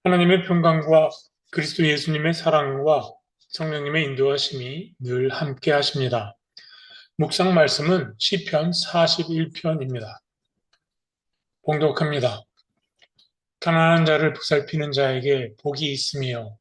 하나님의 평강과 그리스도 예수님의 사랑과 성령님의 인도하심이 늘 함께 하십니다. 묵상 말씀은 시편 41편입니다. 봉독합니다. 가난한 자를 보살피는 자에게 복이 있으며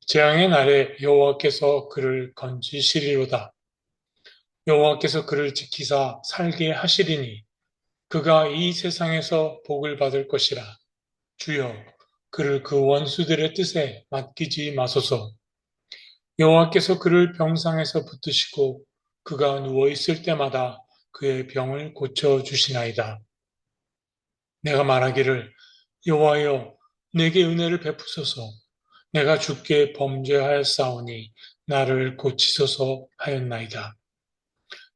재앙의 날에 여호와께서 그를 건지시리로다. 여호와께서 그를 지키사 살게 하시리니 그가 이 세상에서 복을 받을 것이라. 주여, 그를 그 원수들의 뜻에 맡기지 마소서. 여호와께서 그를 병상에서 붙드시고 그가 누워 있을 때마다 그의 병을 고쳐 주시나이다. 내가 말하기를 여호와여 내게 은혜를 베푸소서. 내가 주께 범죄하였사오니 나를 고치소서 하였나이다.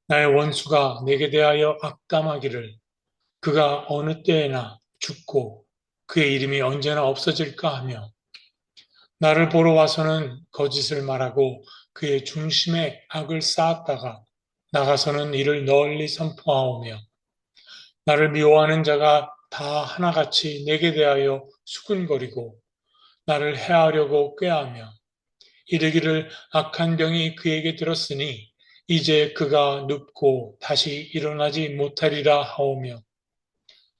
나의 원수가 내게 대하여 악담하기를 그가 어느 때에나 죽고 그의 이름이 언제나 없어질까 하며 나를 보러 와서는 거짓을 말하고 그의 중심에 악을 쌓았다가 나가서는 이를 널리 선포하오며 나를 미워하는 자가 다 하나같이 내게 대하여 수군거리고 나를 해하려고 꾀하며 이르기를 악한 병이 그에게 들었으니 이제 그가 눕고 다시 일어나지 못하리라 하오며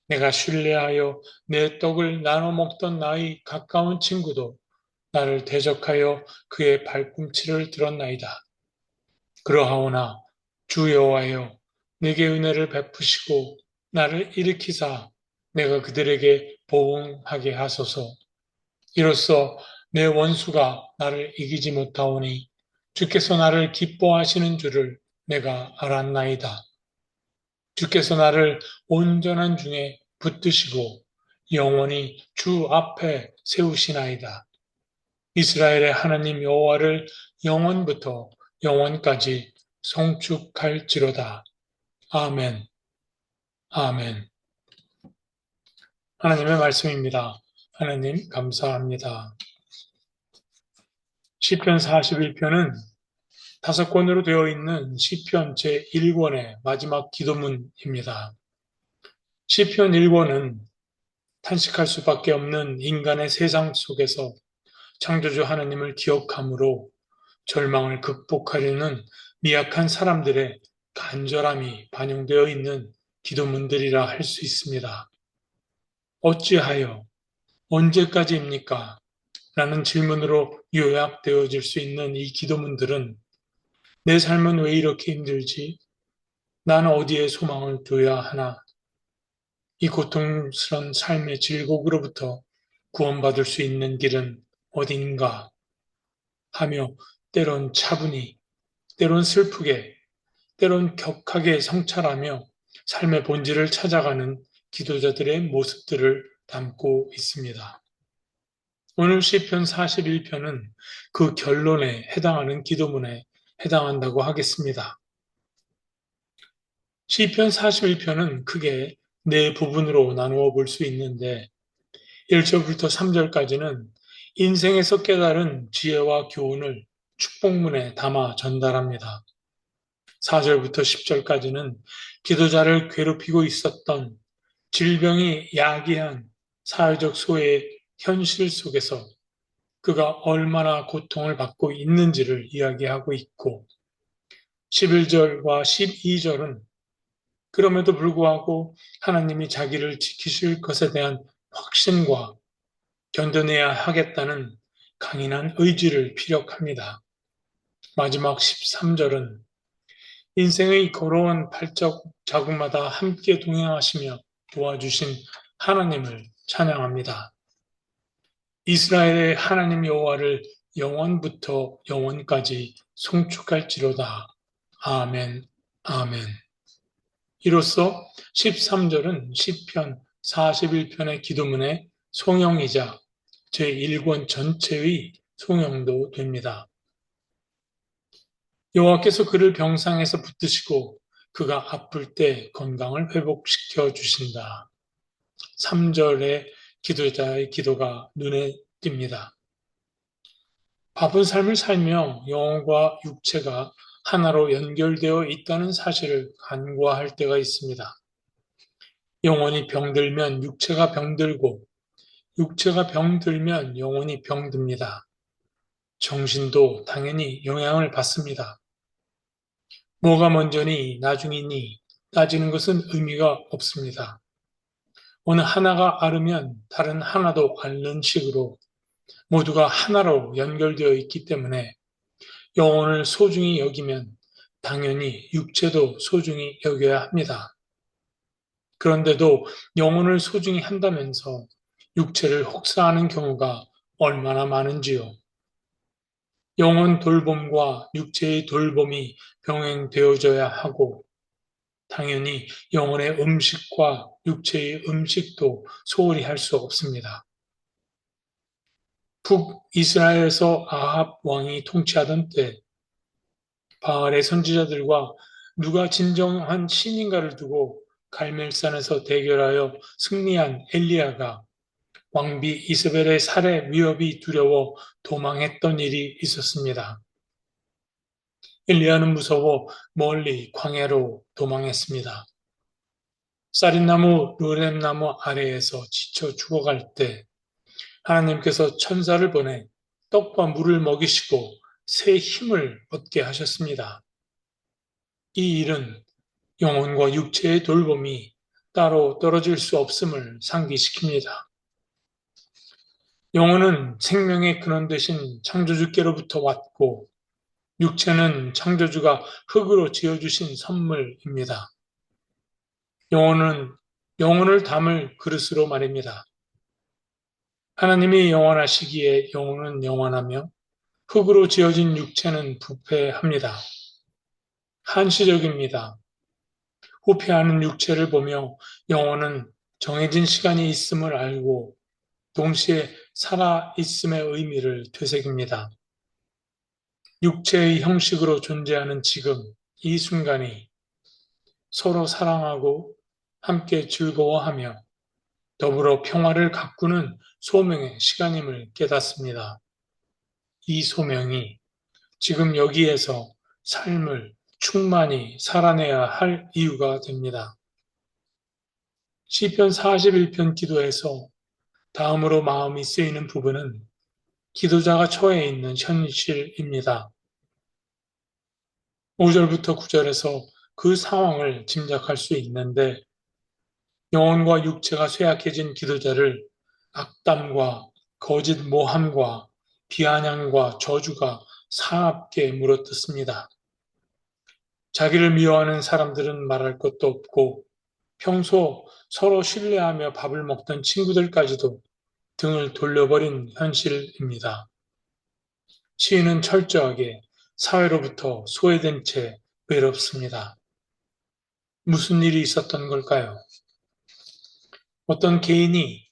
내가 신뢰하여 내 떡을 나눠 먹던 나의 가까운 친구도 나를 대적하여 그의 발꿈치를 들었나이다. 그러하오나 주 여호와여 내게 은혜를 베푸시고 나를 일으키사 내가 그들에게 보응하게 하소서. 이로써 내 원수가 나를 이기지 못하오니 주께서 나를 기뻐하시는 줄을 내가 알았나이다. 주께서 나를 온전한 중에 붙드시고 영원히 주 앞에 세우시나이다. 이스라엘의 하나님 여호와를 영원부터 영원까지 송축할지로다. 아멘. 아멘. 하나님의 말씀입니다. 하나님 감사합니다. 시편 41편은 5권으로 되어 있는 시편 제1권의 마지막 기도문입니다. 시편 1권은 탄식할 수밖에 없는 인간의 세상 속에서 창조주 하나님을 기억함으로 절망을 극복하려는 미약한 사람들의 간절함이 반영되어 있는 기도문들이라 할 수 있습니다. 어찌하여 언제까지입니까? 라는 질문으로 요약되어질 수 있는 이 기도문들은 내 삶은 왜 이렇게 힘들지? 나는 어디에 소망을 둬야 하나? 이 고통스러운 삶의 질곡으로부터 구원받을 수 있는 길은 어딘가 하며 때론 차분히, 때론 슬프게, 때론 격하게 성찰하며 삶의 본질을 찾아가는 기도자들의 모습들을 담고 있습니다. 오늘 시편 41편은 그 결론에 해당하는 기도문에 해당한다고 하겠습니다. 시편 41편은 크게 네 부분으로 나누어 볼 수 있는데 1절부터 3절까지는 인생에서 깨달은 지혜와 교훈을 축복문에 담아 전달합니다. 4절부터 10절까지는 기도자를 괴롭히고 있었던 질병이 야기한 사회적 소외의 현실 속에서 그가 얼마나 고통을 받고 있는지를 이야기하고 있고 11절과 12절은 그럼에도 불구하고 하나님이 자기를 지키실 것에 대한 확신과 견뎌내야 하겠다는 강인한 의지를 피력합니다. 마지막 13절은 인생의 걸어온 발자국마다 함께 동행하시며 도와주신 하나님을 찬양합니다. 이스라엘의 하나님 여호와를 영원부터 영원까지 송축할지로다. 아멘, 아멘. 이로써 13절은 시편 41편의 기도문의 송영이자 제1권 전체의 송영도 됩니다. 여호와께서 그를 병상에서 붙드시고 그가 아플 때 건강을 회복시켜 주신다. 3절의 기도자의 기도가 눈에 띕니다. 바쁜 삶을 살며 영혼과 육체가 하나로 연결되어 있다는 사실을 간과할 때가 있습니다. 영혼이 병들면 육체가 병들고 육체가 병들면 영혼이 병듭니다. 정신도 당연히 영향을 받습니다. 뭐가 먼저니 나중이니 따지는 것은 의미가 없습니다. 어느 하나가 앓으면 다른 하나도 앓는 식으로 모두가 하나로 연결되어 있기 때문에 영혼을 소중히 여기면 당연히 육체도 소중히 여겨야 합니다. 그런데도 영혼을 소중히 한다면서 육체를 혹사하는 경우가 얼마나 많은지요. 영혼 돌봄과 육체의 돌봄이 병행되어져야 하고 당연히 영혼의 음식과 육체의 음식도 소홀히 할 수 없습니다. 북이스라엘에서 아합 왕이 통치하던 때 바알의 선지자들과 누가 진정한 신인가를 두고 갈멜산에서 대결하여 승리한 엘리야가 왕비 이스벨의 살해 위협이 두려워 도망했던 일이 있었습니다. 엘리야는 무서워 멀리 광야로 도망했습니다. 쌀인나무 르렘나무 아래에서 지쳐 죽어갈 때 하나님께서 천사를 보내 떡과 물을 먹이시고 새 힘을 얻게 하셨습니다. 이 일은 영혼과 육체의 돌봄이 따로 떨어질 수 없음을 상기시킵니다. 영혼은 생명의 근원 되신 창조주께로부터 왔고 육체는 창조주가 흙으로 지어주신 선물입니다. 영혼을 담을 그릇으로 말입니다. 하나님이 영원하시기에 영혼은 영원하며 흙으로 지어진 육체는 부패합니다. 한시적입니다. 후패하는 육체를 보며 영혼은 정해진 시간이 있음을 알고 동시에 살아있음의 의미를 되새깁니다. 육체의 형식으로 존재하는 지금 이 순간이 서로 사랑하고 함께 즐거워하며 더불어 평화를 가꾸는 소명의 시간임을 깨닫습니다. 이 소명이 지금 여기에서 삶을 충만히 살아내야 할 이유가 됩니다. 시편 41편 기도에서 다음으로 마음이 쓰이는 부분은 기도자가 처해 있는 현실입니다. 5절부터 9절에서 그 상황을 짐작할 수 있는데 영혼과 육체가 쇠약해진 기도자를 악담과 거짓 모함과 비아냥과 저주가 사납게 물어뜯습니다. 자기를 미워하는 사람들은 말할 것도 없고 평소 서로 신뢰하며 밥을 먹던 친구들까지도 등을 돌려버린 현실입니다. 시인은 철저하게 사회로부터 소외된 채 외롭습니다. 무슨 일이 있었던 걸까요? 어떤 개인이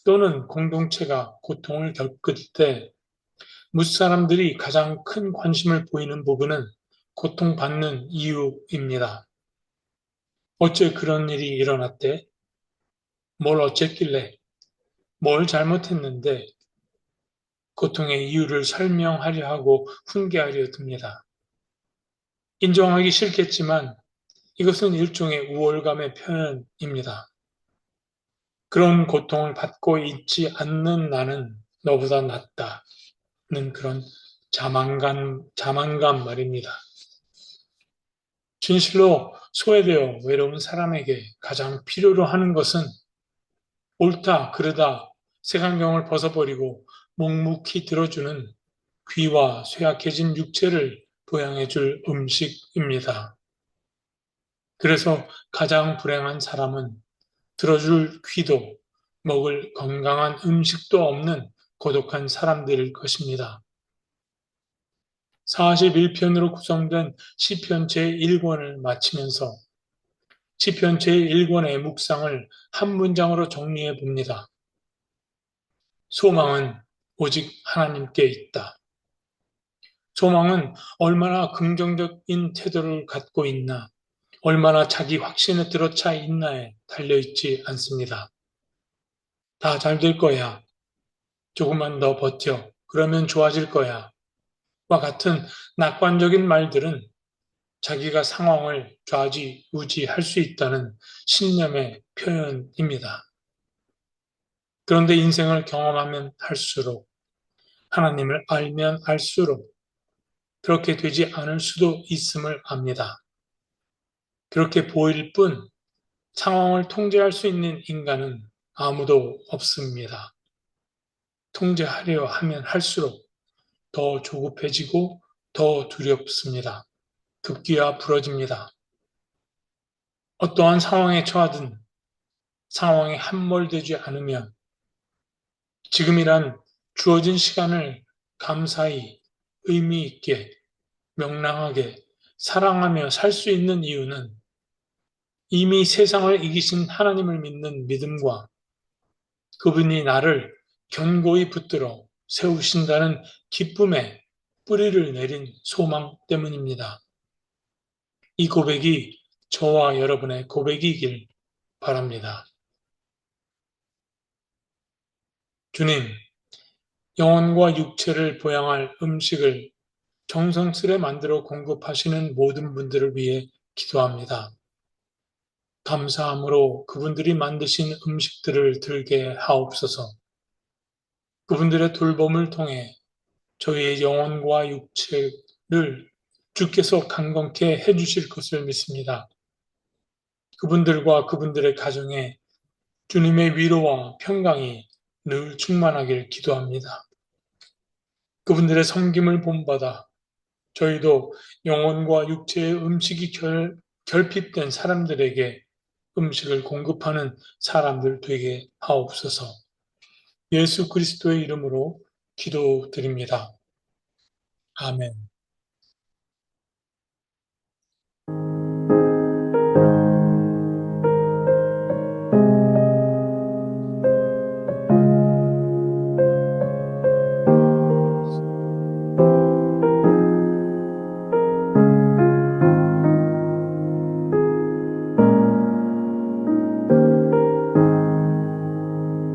또는 공동체가 고통을 겪을 때 무사람들이 가장 큰 관심을 보이는 부분은 고통받는 이유입니다. 어째 그런 일이 일어났대? 뭘 어쨌길래? 뭘 잘못했는데? 고통의 이유를 설명하려 하고 훈계하려 듭니다. 인정하기 싫겠지만 이것은 일종의 우월감의 표현입니다. 그런 고통을 받고 있지 않는 나는 너보다 낫다는 그런 자만감 말입니다. 진실로 소외되어 외로운 사람에게 가장 필요로 하는 것은 옳다, 그르다, 색안경을 벗어버리고 묵묵히 들어주는 귀와 쇠약해진 육체를 보양해줄 음식입니다. 그래서 가장 불행한 사람은 들어줄 귀도 먹을 건강한 음식도 없는 고독한 사람들일 것입니다. 41편으로 구성된 시편 제1권을 마치면서 시편 제1권의 묵상을 한 문장으로 정리해 봅니다. 소망은 오직 하나님께 있다. 소망은 얼마나 긍정적인 태도를 갖고 있나, 얼마나 자기 확신에 들어차 있나에 달려있지 않습니다. 다 잘 될 거야. 조금만 더 버텨. 그러면 좋아질 거야. 와 같은 낙관적인 말들은 자기가 상황을 좌지우지할 수 있다는 신념의 표현입니다. 그런데 인생을 경험하면 할수록, 하나님을 알면 알수록 그렇게 되지 않을 수도 있음을 압니다. 그렇게 보일 뿐 상황을 통제할 수 있는 인간은 아무도 없습니다. 통제하려 하면 할수록 더 조급해지고 더 두렵습니다. 급기야 부러집니다. 어떠한 상황에 처하든 상황에 함몰되지 않으면 지금이란 주어진 시간을 감사히 의미 있게 명랑하게 사랑하며 살 수 있는 이유는 이미 세상을 이기신 하나님을 믿는 믿음과 그분이 나를 견고히 붙들어 세우신다는 기쁨에 뿌리를 내린 소망 때문입니다. 이 고백이 저와 여러분의 고백이길 바랍니다. 주님, 영혼과 육체를 보양할 음식을 정성스레 만들어 공급하시는 모든 분들을 위해 기도합니다. 감사함으로 그분들이 만드신 음식들을 들게 하옵소서. 그분들의 돌봄을 통해 저희의 영혼과 육체를 주께서 강건케 해주실 것을 믿습니다. 그분들과 그분들의 가정에 주님의 위로와 평강이 늘 충만하길 기도합니다. 그분들의 섬김을 본받아 저희도 영혼과 육체의 음식이 결핍된 사람들에게 음식을 공급하는 사람들 되게 하옵소서. 예수 그리스도의 이름으로 기도드립니다. 아멘.